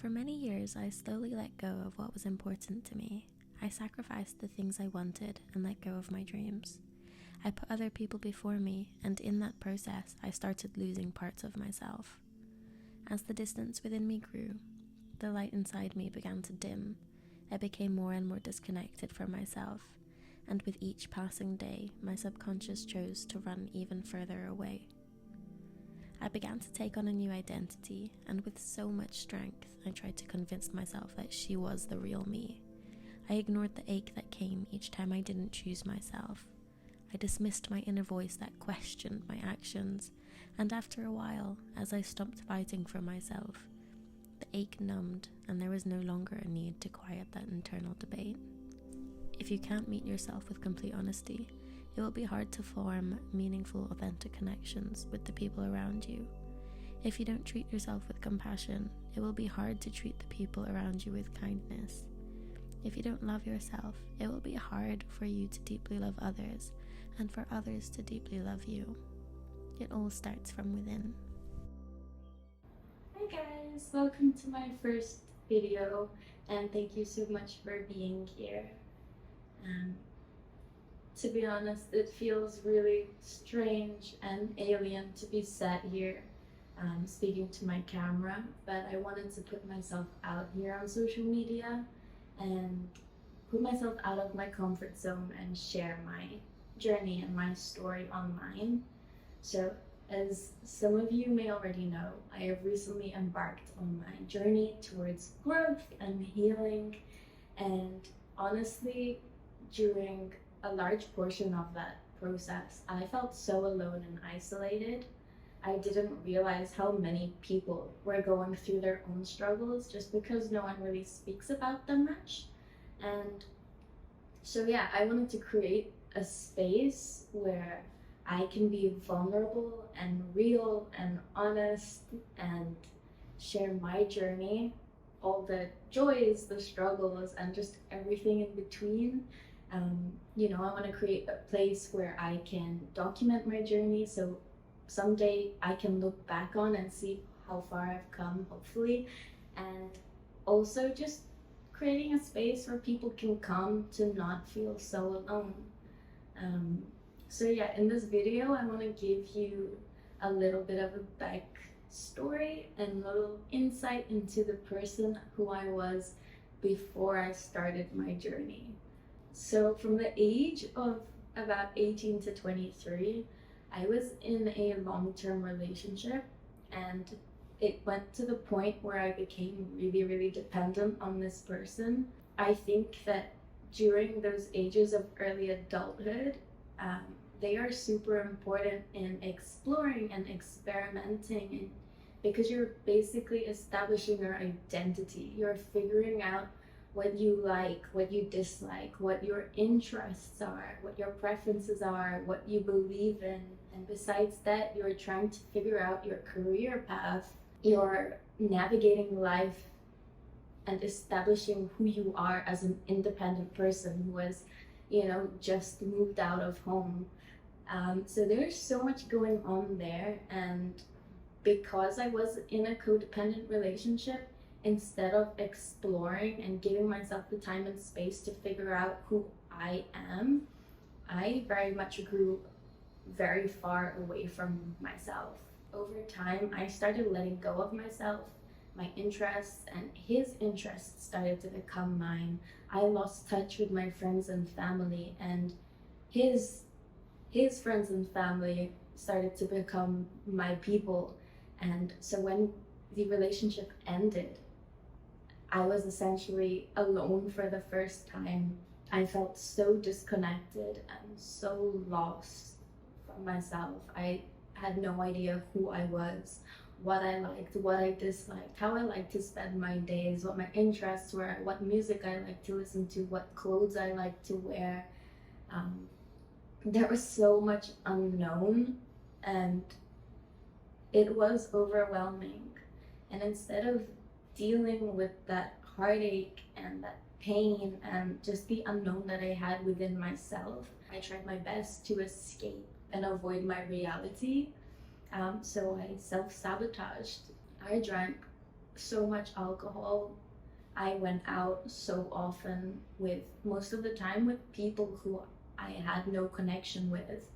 For many years, I slowly let go of what was important to me. I sacrificed the things I wanted and let go of my dreams. I put other people before me, and in that process, I started losing parts of myself. As the distance within me grew, the light inside me began to dim. I became more and more disconnected from myself, and with each passing day, my subconscious chose to run even further away. I began to take on a new identity, and with so much strength, I tried to convince myself that she was the real me. I ignored the ache that came each time I didn't choose myself. I dismissed my inner voice that questioned my actions, and after a while, as I stopped fighting for myself, the ache numbed, and there was no longer a need to quiet that internal debate. If you can't meet yourself with complete honesty, it will be hard to form meaningful, authentic connections with the people around you. If you don't treat yourself with compassion, it will be hard to treat the people around you with kindness. If you don't love yourself, it will be hard for you to deeply love others, and for others to deeply love you. It all starts from within. Hi guys, welcome to my first video, and thank you so much for being here. To be honest, it feels really strange and alien to be sat here speaking to my camera, but I wanted to put myself out here on social media and put myself out of my comfort zone and share my journey and my story online. So, as some of you may already know, I have recently embarked on my journey towards growth and healing, and honestly, during a large portion of that process, I felt so alone and isolated. I didn't realize how many people were going through their own struggles just because no one really speaks about them much. And so, yeah, I wanted to create a space where I can be vulnerable and real and honest and share my journey, all the joys, the struggles, and just everything in between. I want to create a place where I can document my journey so someday I can look back on and see how far I've come, hopefully, and also just creating a space where people can come to not feel so alone. So yeah, in this video, I want to give you a little bit of a backstory and a little insight into the person who I was before I started my journey. So from the age of about 18 to 23, I was in a long-term relationship, and it went to the point where I became really, really dependent on this person. I think that during those ages of early adulthood, they are super important in exploring and experimenting, because you're basically establishing your identity. You're figuring out what you like, what you dislike, what your interests are, what your preferences are, what you believe in. And besides that, you're trying to figure out your career path. You're navigating life and establishing who you are as an independent person who has, just moved out of home. So there's so much going on there. And because I was in a codependent relationship, instead of exploring and giving myself the time and space to figure out who I am, I very much grew very far away from myself. Over time, I started letting go of myself, my interests, and his interests started to become mine. I lost touch with my friends and family, and his friends and family started to become my people. And so when the relationship ended, I was essentially alone for the first time. I felt so disconnected and so lost from myself. I had no idea who I was, what I liked, what I disliked, how I liked to spend my days, what my interests were, what music I liked to listen to, what clothes I liked to wear. There was so much unknown, and it was overwhelming. And instead of dealing with that heartache and that pain and just the unknown that I had within myself, I tried my best to escape and avoid my reality. So I self-sabotaged. I drank so much alcohol. I went out so often with, most of the time, with people who I had no connection with.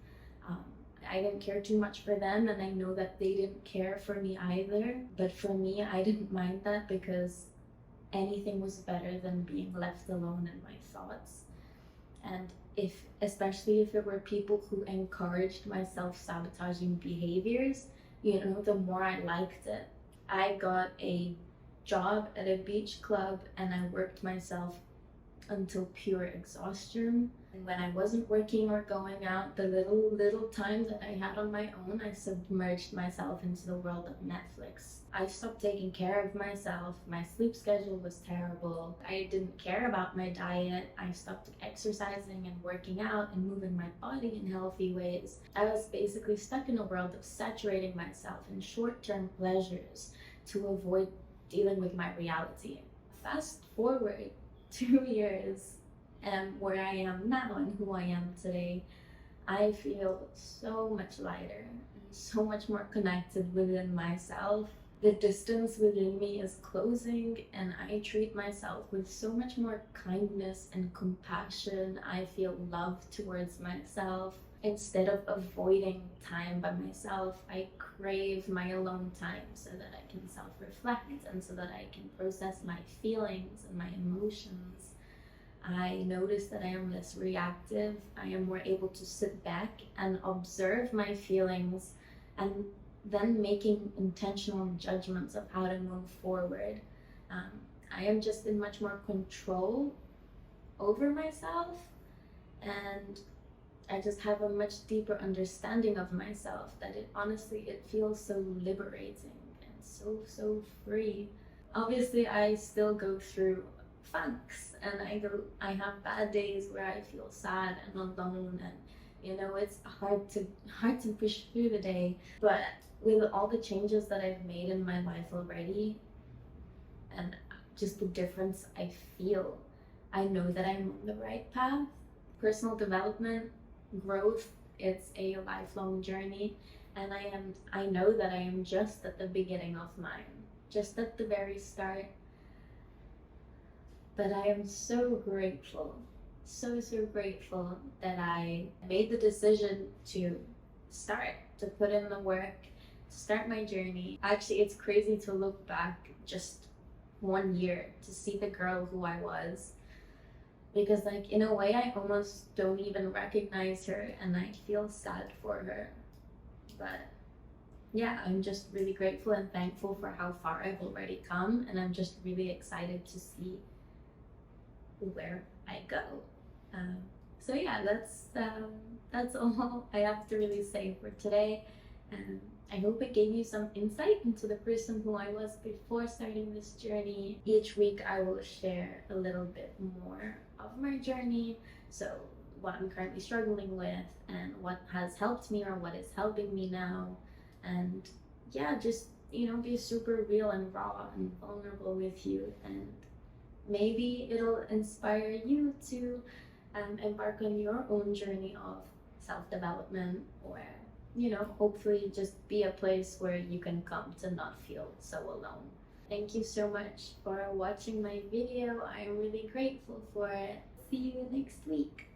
Um, I didn't care too much for them, and I know that they didn't care for me either. But for me, I didn't mind that because anything was better than being left alone in my thoughts. And especially if it were people who encouraged my self-sabotaging behaviors, the more I liked it. I got a job at a beach club and I worked myself until pure exhaustion. And when I wasn't working or going out, the little time that I had on my own, I submerged myself into the world of Netflix. I stopped taking care of myself. My sleep schedule was terrible. I didn't care about my diet. I stopped exercising and working out and moving my body in healthy ways. I was basically stuck in a world of saturating myself in short-term pleasures to avoid dealing with my reality. Fast forward 2 years, and where I am now and who I am today, I feel so much lighter and so much more connected within myself. The distance within me is closing, and I treat myself with so much more kindness and compassion. I feel love towards myself. Instead of avoiding time by myself, I crave my alone time so that I can self-reflect and so that I can process my feelings and my emotions. I notice that I am less reactive. I am more able to sit back and observe my feelings and then making intentional judgments of how to move forward. I am just in much more control over myself, and I just have a much deeper understanding of myself that it feels so liberating and so free. Obviously, I still go through funks, and I have bad days where I feel sad and alone, and it's hard to push through the day. But with all the changes that I've made in my life already, and just the difference I feel, I know that I'm on the right path. Personal development, growth, it's a lifelong journey, and I know that I am just at the beginning of mine, just at the very start. But I am so grateful, so grateful that I made the decision to put in the work, to start my journey. Actually, it's crazy to look back just 1 year to see the girl who I was, because in a way I almost don't even recognize her, and I feel sad for her. But yeah, I'm just really grateful and thankful for how far I've already come, and I'm just really excited to see where I go. So yeah, that's all I have to really say for today, and I hope it gave you some insight into the person who I was before starting this journey. Each week I will share a little bit more of my journey, so what I'm currently struggling with and what has helped me or what is helping me now, and yeah, just be super real and raw and vulnerable with you, and maybe it'll inspire you to embark on your own journey of self-development, or hopefully just be a place where you can come to not feel so alone. Thank you so much for watching my video. I'm really grateful for it. See you next week.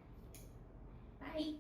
Bye.